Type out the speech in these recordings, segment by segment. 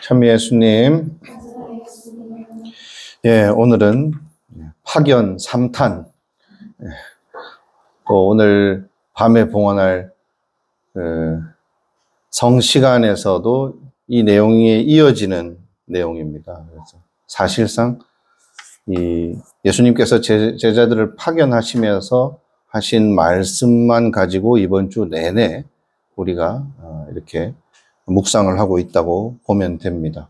참 예수님, 예, 오늘은 파견 3탄, 또 오늘 밤에 봉헌할 성시간에서도 이 내용이 이어지는 내용입니다. 그래서 사실상 이 예수님께서 제자들을 파견하시면서 하신 말씀만 가지고 이번 주 내내 우리가 이렇게 묵상을 하고 있다고 보면 됩니다.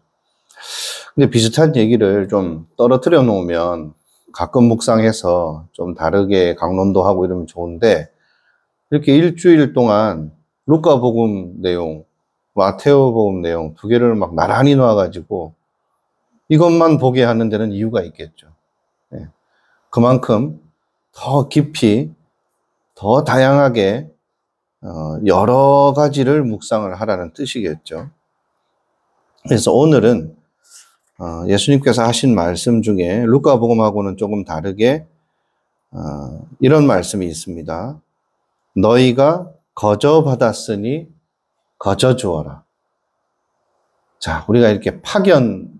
근데 비슷한 얘기를 좀 떨어뜨려 놓으면 가끔 묵상해서 좀 다르게 강론도 하고 이러면 좋은데, 이렇게 일주일 동안 루카복음 내용, 마테오복음 내용 두 개를 막 나란히 놔가지고 이것만 보게 하는 데는 이유가 있겠죠. 예. 그만큼 더 깊이, 더 다양하게 여러 가지를 묵상을 하라는 뜻이겠죠. 그래서 오늘은 예수님께서 하신 말씀 중에 루카복음하고는 조금 다르게 이런 말씀이 있습니다. 너희가 거저 받았으니 거저 주어라. 자, 우리가 이렇게 파견되어서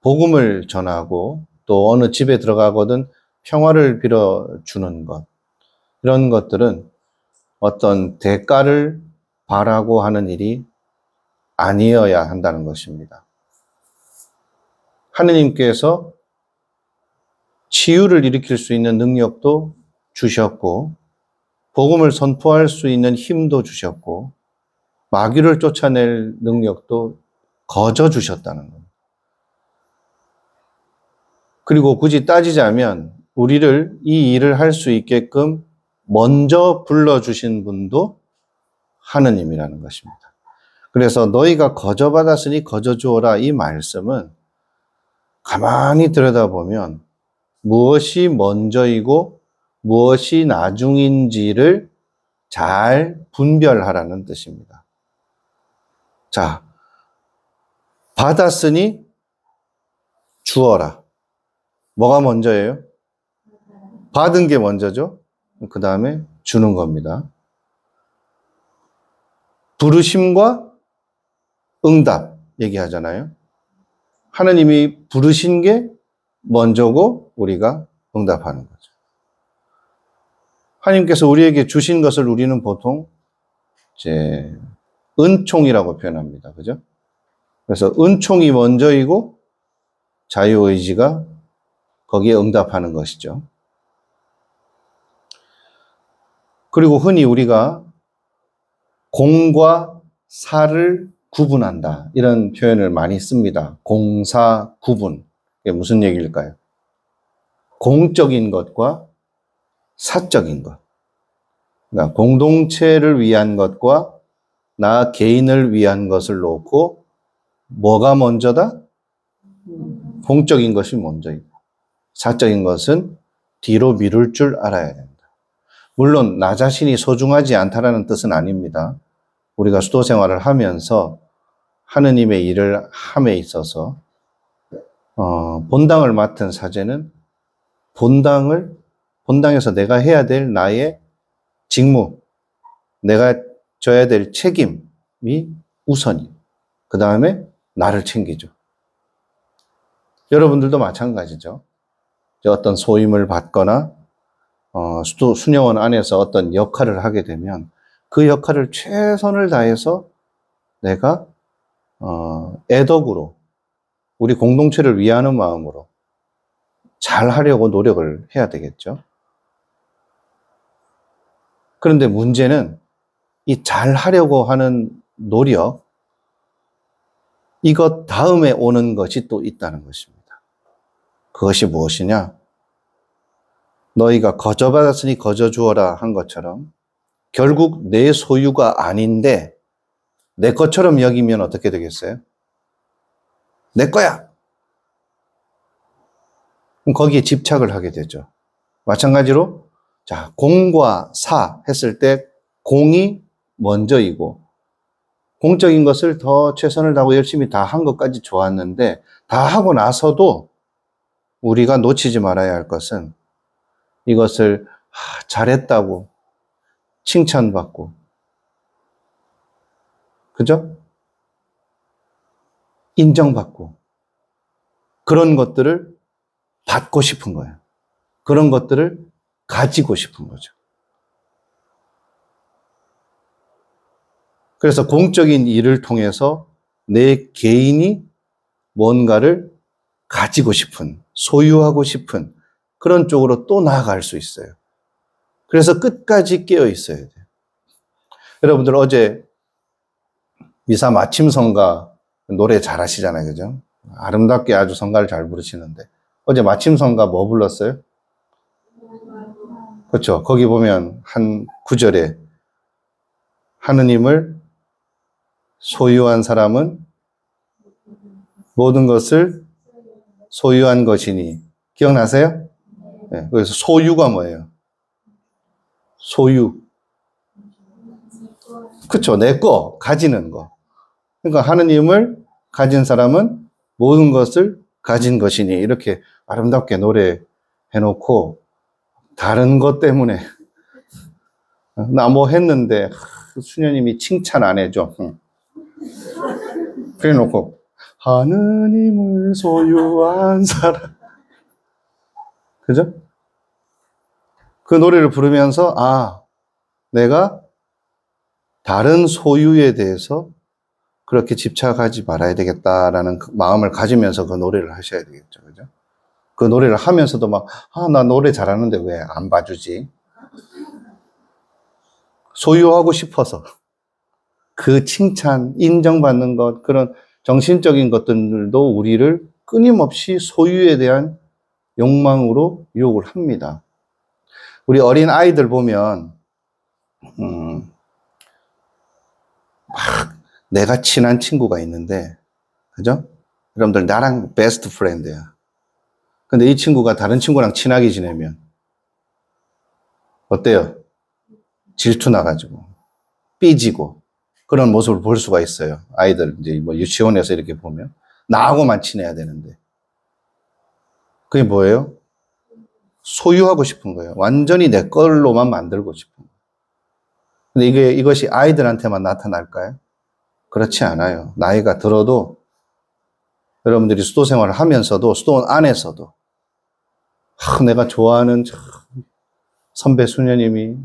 복음을 전하고 또 어느 집에 들어가거든 평화를 빌어주는 것, 이런 것들은 어떤 대가를 바라고 하는 일이 아니어야 한다는 것입니다. 하느님께서 치유를 일으킬 수 있는 능력도 주셨고, 복음을 선포할 수 있는 힘도 주셨고, 마귀를 쫓아낼 능력도 거저 주셨다는 겁니다. 그리고 굳이 따지자면 우리를 이 일을 할 수 있게끔 먼저 불러주신 분도 하느님이라는 것입니다. 그래서 너희가 거저 받았으니 거저 주어라, 이 말씀은 가만히 들여다보면 무엇이 먼저이고 무엇이 나중인지를 잘 분별하라는 뜻입니다. 자, 받았으니 주어라. 뭐가 먼저예요? 받은 게 먼저죠. 그 다음에 주는 겁니다. 부르심과 응답 얘기하잖아요. 하나님이 부르신 게 먼저고 우리가 응답하는 거죠. 하나님께서 우리에게 주신 것을 우리는 보통 이제 은총이라고 표현합니다. 그죠? 그래서 은총이 먼저이고 자유의지가 거기에 응답하는 것이죠. 그리고 흔히 우리가 공과 사를 구분한다, 이런 표현을 많이 씁니다. 공사 구분. 이게 무슨 얘기일까요? 공적인 것과 사적인 것. 그러니까 공동체를 위한 것과 나 개인을 위한 것을 놓고 뭐가 먼저다? 공적인 것이 먼저이고 사적인 것은 뒤로 미룰 줄 알아야 된다. 물론 나 자신이 소중하지 않다라는 뜻은 아닙니다. 우리가 수도 생활을 하면서 하느님의 일을 함에 있어서 본당을 맡은 사제는 본당에서 내가 해야 될 나의 직무, 내가 져야 될 책임이 우선이, 그 다음에 나를 챙기죠. 여러분들도 마찬가지죠. 어떤 소임을 받거나 수녀원 안에서 어떤 역할을 하게 되면 그 역할을 최선을 다해서 내가 애덕으로 우리 공동체를 위하는 마음으로 잘 하려고 노력을 해야 되겠죠. 그런데 문제는 이 잘 하려고 하는 노력, 이것 다음에 오는 것이 또 있다는 것입니다. 그것이 무엇이냐? 너희가 거저 받았으니 거저 주어라 한 것처럼 결국 내 소유가 아닌데 내 것처럼 여기면 어떻게 되겠어요? 내 거야! 그럼 거기에 집착을 하게 되죠. 마찬가지로 자, 공과 사 했을 때 공이 먼저이고 공적인 것을 더 최선을 다하고 열심히 다 한 것까지 좋았는데, 다 하고 나서도 우리가 놓치지 말아야 할 것은 이것을 잘했다고 칭찬받고 그죠? 인정받고 그런 것들을 받고 싶은 거예요. 그런 것들을 가지고 싶은 거죠. 그래서 공적인 일을 통해서 내 개인이 뭔가를 가지고 싶은, 소유하고 싶은 그런 쪽으로 또 나아갈 수 있어요. 그래서 끝까지 깨어 있어야 돼요. 여러분들 어제 미사 마침 성가 노래 잘하시잖아요. 그죠? 아름답게 아주 성가를 잘 부르시는데 어제 마침 성가 뭐 불렀어요? 그렇죠. 거기 보면 한 구절에 하느님을 소유한 사람은 모든 것을 소유한 것이니. 기억나세요? 네, 그래서 소유가 뭐예요? 소유. 그렇죠. 내 거, 가지는 거. 그러니까 하느님을 가진 사람은 모든 것을 가진 것이니. 이렇게 아름답게 노래해놓고 다른 것 때문에 나 뭐 했는데 수녀님이 칭찬 안 해줘. 그래 놓고 하느님을 소유한 사람. 그죠? 그 노래를 부르면서 내가 다른 소유에 대해서 그렇게 집착하지 말아야 되겠다라는 그 마음을 가지면서 그 노래를 하셔야 되겠죠. 그죠? 그 노래를 하면서도 나 노래 잘하는데 왜 안 봐주지? 소유하고 싶어서. 그 칭찬, 인정받는 것, 그런 정신적인 것들도 우리를 끊임없이 소유에 대한 욕망으로 유혹을 합니다. 우리 어린 아이들 보면 내가 친한 친구가 있는데, 그죠? 여러분들 나랑 베스트 프렌드야. 근데 이 친구가 다른 친구랑 친하게 지내면 어때요? 질투 나가지고 삐지고 그런 모습을 볼 수가 있어요. 아이들 이제 뭐 유치원에서 이렇게 보면 나하고만 친해야 되는데 그게 뭐예요? 소유하고 싶은 거예요. 완전히 내 걸로만 만들고 싶은 거예요. 근데 이것이 아이들한테만 나타날까요? 그렇지 않아요. 나이가 들어도 여러분들이 수도 생활을 하면서도 수도 안에서도 내가 좋아하는 선배 수녀님이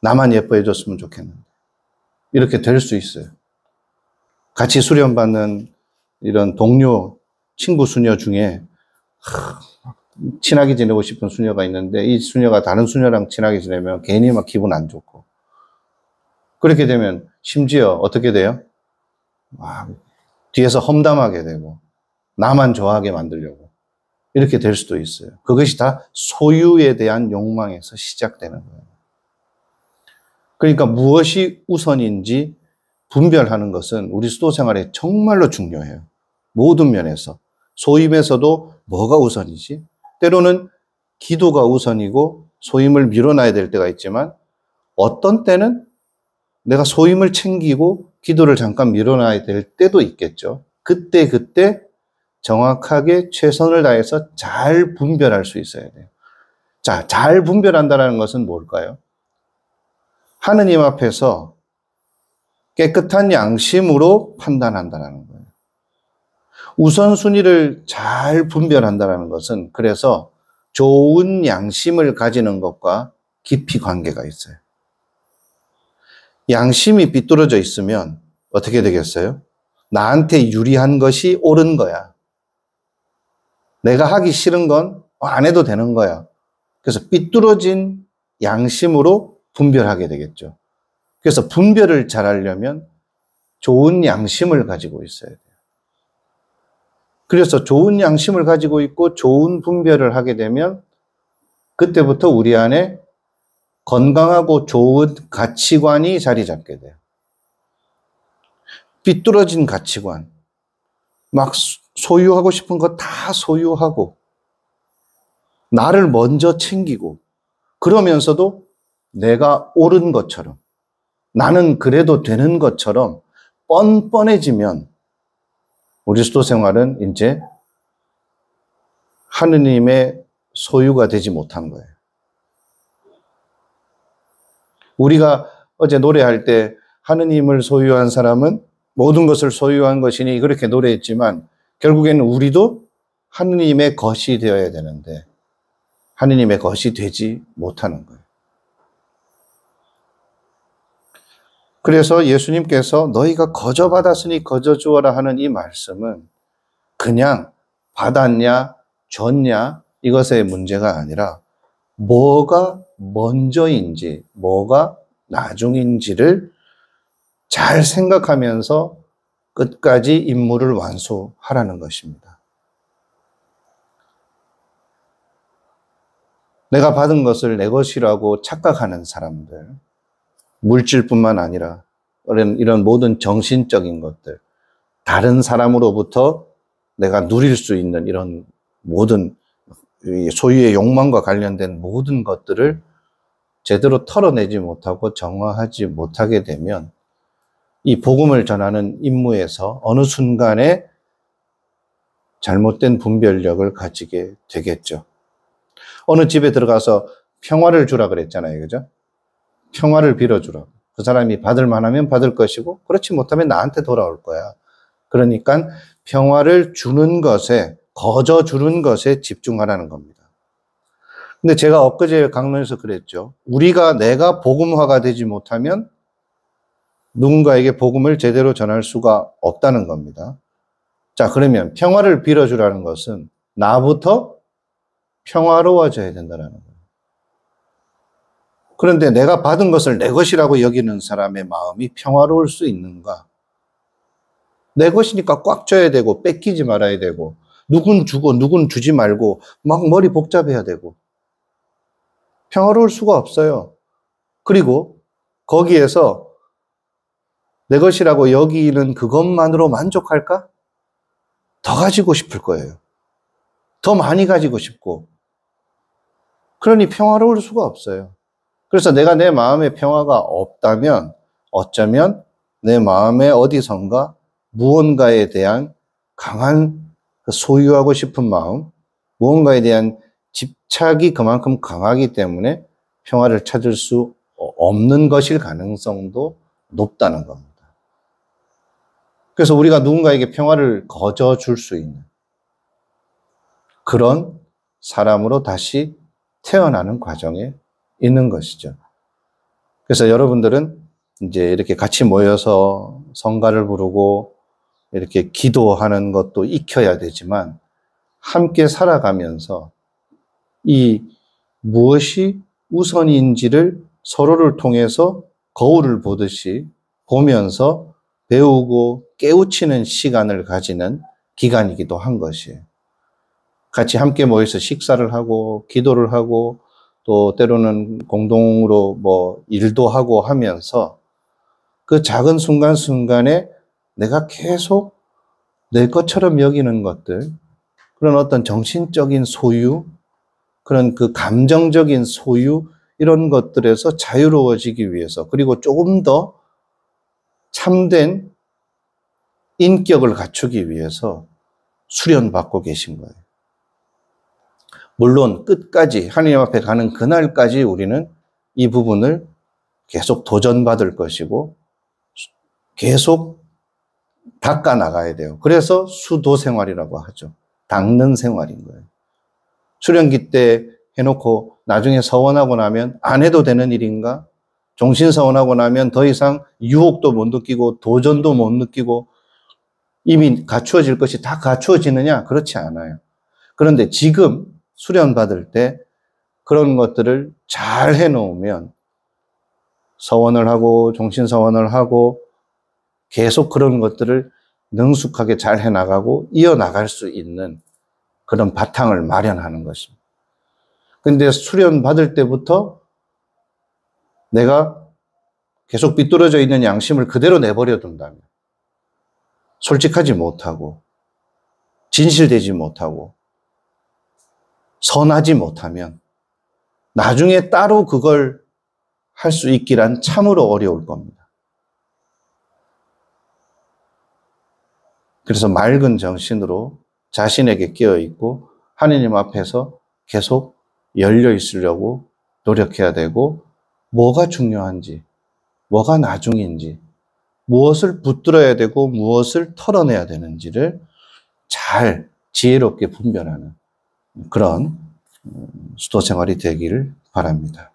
나만 예뻐해 줬으면 좋겠는데 이렇게 될 수 있어요. 같이 수련받는 이런 동료, 친구 수녀 중에 친하게 지내고 싶은 수녀가 있는데 이 수녀가 다른 수녀랑 친하게 지내면 괜히 막 기분 안 좋고 그렇게 되면 심지어 어떻게 돼요? 뒤에서 험담하게 되고 나만 좋아하게 만들려고 이렇게 될 수도 있어요. 그것이 다 소유에 대한 욕망에서 시작되는 거예요. 그러니까 무엇이 우선인지 분별하는 것은 우리 수도 생활에 정말로 중요해요. 모든 면에서. 소임에서도 뭐가 우선이지? 때로는 기도가 우선이고 소임을 밀어놔야 될 때가 있지만 어떤 때는 내가 소임을 챙기고 기도를 잠깐 밀어놔야 될 때도 있겠죠. 그때 정확하게 최선을 다해서 잘 분별할 수 있어야 돼요. 자, 잘 분별한다는 것은 뭘까요? 하느님 앞에서 깨끗한 양심으로 판단한다는 거예요. 우선순위를 잘 분별한다는 것은 그래서 좋은 양심을 가지는 것과 깊이 관계가 있어요. 양심이 삐뚤어져 있으면 어떻게 되겠어요? 나한테 유리한 것이 옳은 거야. 내가 하기 싫은 건 안 해도 되는 거야. 그래서 삐뚤어진 양심으로 분별하게 되겠죠. 그래서 분별을 잘하려면 좋은 양심을 가지고 있어야 돼요. 그래서 좋은 양심을 가지고 있고 좋은 분별을 하게 되면 그때부터 우리 안에 건강하고 좋은 가치관이 자리 잡게 돼요. 삐뚤어진 가치관, 막 소유하고 싶은 거 다 소유하고 나를 먼저 챙기고 그러면서도 내가 옳은 것처럼 나는 그래도 되는 것처럼 뻔뻔해지면 우리 수도 생활은 이제 하느님의 소유가 되지 못한 거예요. 우리가 어제 노래할 때 하느님을 소유한 사람은 모든 것을 소유한 것이니 그렇게 노래했지만 결국에는 우리도 하느님의 것이 되어야 되는데 하느님의 것이 되지 못하는 거예요. 그래서 예수님께서 너희가 거저 받았으니 거저 주어라 하는 이 말씀은 그냥 받았냐 줬냐 이것의 문제가 아니라 뭐가 먼저인지 뭐가 나중인지를 잘 생각하면서 끝까지 임무를 완수하라는 것입니다. 내가 받은 것을 내 것이라고 착각하는 사람들, 물질뿐만 아니라 이런 모든 정신적인 것들, 다른 사람으로부터 내가 누릴 수 있는 이런 모든 소유의 욕망과 관련된 모든 것들을 제대로 털어내지 못하고 정화하지 못하게 되면 이 복음을 전하는 임무에서 어느 순간에 잘못된 분별력을 가지게 되겠죠. 어느 집에 들어가서 평화를 주라 그랬잖아요. 그죠? 평화를 빌어주라. 그 사람이 받을 만하면 받을 것이고 그렇지 못하면 나한테 돌아올 거야. 그러니까 평화를 주는 것에, 거저 주는 것에 집중하라는 겁니다. 근데 제가 엊그제 강론에서 그랬죠. 내가 복음화가 되지 못하면 누군가에게 복음을 제대로 전할 수가 없다는 겁니다. 자, 그러면 평화를 빌어주라는 것은 나부터 평화로워져야 된다는 거예요. 그런데 내가 받은 것을 내 것이라고 여기는 사람의 마음이 평화로울 수 있는가? 내 것이니까 꽉 쥐어야 되고 뺏기지 말아야 되고 누군 주고 누군 주지 말고 막 머리 복잡해야 되고 평화로울 수가 없어요. 그리고 거기에서 내 것이라고 여기는 그것만으로 만족할까? 더 가지고 싶을 거예요. 더 많이 가지고 싶고. 그러니 평화로울 수가 없어요. 그래서 내가 내 마음에 평화가 없다면 어쩌면 내 마음에 어디선가 무언가에 대한 강한 소유하고 싶은 마음, 무언가에 대한 집착이 그만큼 강하기 때문에 평화를 찾을 수 없는 것일 가능성도 높다는 겁니다. 그래서 우리가 누군가에게 평화를 거저 줄 수 있는 그런 사람으로 다시 태어나는 과정에 있는 것이죠. 그래서 여러분들은 이제 이렇게 같이 모여서 성가를 부르고 이렇게 기도하는 것도 익혀야 되지만 함께 살아가면서 이 무엇이 우선인지를 서로를 통해서 거울을 보듯이 보면서 배우고 깨우치는 시간을 가지는 기간이기도 한 것이에요. 같이 함께 모여서 식사를 하고 기도를 하고 또 때로는 공동으로 일도 하고 하면서 그 작은 순간순간에 내가 계속 내 것처럼 여기는 것들, 그런 어떤 정신적인 소유, 그런 그 감정적인 소유, 이런 것들에서 자유로워지기 위해서, 그리고 조금 더 참된 인격을 갖추기 위해서 수련받고 계신 거예요. 물론 끝까지 하나님 앞에 가는 그날까지 우리는 이 부분을 계속 도전받을 것이고 계속 닦아 나가야 돼요. 그래서 수도 생활이라고 하죠. 닦는 생활인 거예요. 수련기 때 해놓고 나중에 서원하고 나면 안 해도 되는 일인가? 종신 서원하고 나면 더 이상 유혹도 못 느끼고 도전도 못 느끼고 이미 갖추어질 것이 다 갖추어지느냐? 그렇지 않아요. 그런데 지금 수련 받을 때 그런 것들을 잘 해놓으면 서원을 하고 종신 서원을 하고 계속 그런 것들을 능숙하게 잘 해나가고 이어나갈 수 있는 그런 바탕을 마련하는 것입니다. 근데 수련 받을 때부터 내가 계속 삐뚤어져 있는 양심을 그대로 내버려 둔다면, 솔직하지 못하고 진실되지 못하고 선하지 못하면 나중에 따로 그걸 할 수 있기란 참으로 어려울 겁니다. 그래서 맑은 정신으로 자신에게 깨어있고 하느님 앞에서 계속 열려 있으려고 노력해야 되고, 뭐가 중요한지, 뭐가 나중인지 무엇을 붙들어야 되고 무엇을 털어내야 되는지를 잘 지혜롭게 분별하는 그런 수도 생활이 되기를 바랍니다.